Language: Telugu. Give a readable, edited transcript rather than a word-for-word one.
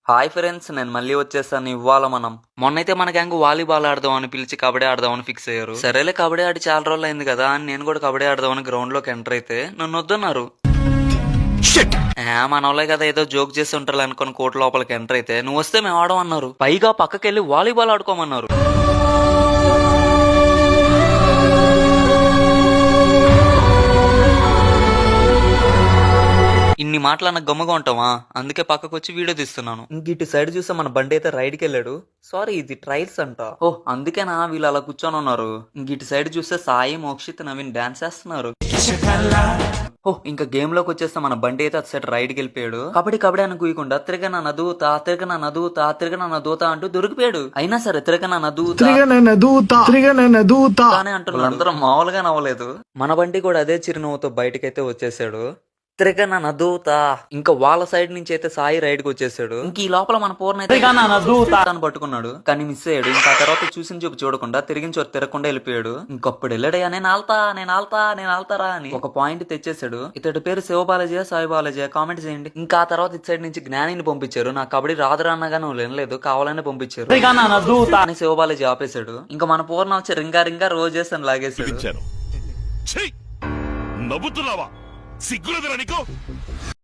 హాయ్ ఫ్రెండ్స్, నేను మళ్ళీ వచ్చేసాను. ఇవ్వాల మొన్నైతే మన గ్యాంగ్ వాలీబాల్ ఆడదాం అని పిలిచి కబడ్డీ ఆడదామని ఫిక్స్ అయ్యారు. సరేలే కబడ్డీ ఆడి చాలా రోజులు అయింది కదా అని నేను కూడా కబడ్డీ ఆడదామని గ్రౌండ్ లోకి ఎంటర్ అయితే నన్ను వద్దన్నారు. మన వాళ్ళే కదా ఏదో జోక్ చేసి ఉంటారు అనుకుని కోర్టు లోపలికి ఎంటర్ అయితే నువ్వు వస్తే మేము ఆడమన్నారు. పైగా పక్కకెళ్ళి వాలీబాల్ ఆడుకోమన్నారు. ఇన్ని మాటలు నాకు గమ్మగా ఉంటావా, అందుకే పక్కకు వచ్చి వీడియో తీస్తున్నాను. ఇంక ఇటు సైడ్ చూస్తే మన బండి అయితే రైడ్కి వెళ్ళాడు. సారీ, ఇది ట్రైల్స్ అంట. ఓహ్ అందుకేనా వీళ్ళు అలా కూర్చొని ఉన్నారు. ఇంక ఇటు సైడ్ చూస్తే సాయి, మోక్షిత్, నవీన్ డాన్స్ చేస్తున్నారు. ఓహ్ ఇంకా గేమ్ లోకి వచ్చేస్తే మన బండి అయితే అటు సైడ్ రైడ్కి వెళ్ళిపోయాడు. కబడ్డీ అని కూయకుండా తిరగన నదూతా అంటూ దొరికిపోయాడు. అయినా సరే తిరగన నదూతా అని అంటున్నారు. అందరూ మామూలుగా నవ్వలేదు. మన బండి కూడా అదే చిరునవ్వుతో బయటకైతే వచ్చేసాడు. తిరగన నదూతా. ఇంకా వాళ్ళ సైడ్ నుంచి అయితే సాయి రైడ్ కి వచ్చేసాడు. ఇంక ఈ లోపల మన పూర్ణ అయితే పట్టుకున్నాడు, కానీ మిస్ అయ్యాడు. ఇంకా తర్వాత చూసిన చూపు చూడకుండా తిరిగిన చోటు తిరగకుండా వెళ్ళిపోయాడు. ఇంకప్పుడు వెళ్ళాడయ్యా నేను ఆల్తారా అని ఒక పాయింట్ తెచ్చేసాడు. ఇతడి పేరు శివబాలజీ సాయి బాలజీ కామెంట్ చేయండి. ఇంకా ఆ తర్వాత ఇటు సైడ్ నుంచి జ్ఞానిని పంపించారు. నాకు కబడ్డీ రాదురా అన్నగా నువ్వు వినలేదు, కావాలనే పంపించారు అని శివబాలజీ ఆపేశాడు. ఇంకా మన పూర్ణ వచ్చి రింగా రోజెస్ అని లాగేశాడు. నవ్వుతున్నావా? సిగ్గులేదురా నీకు?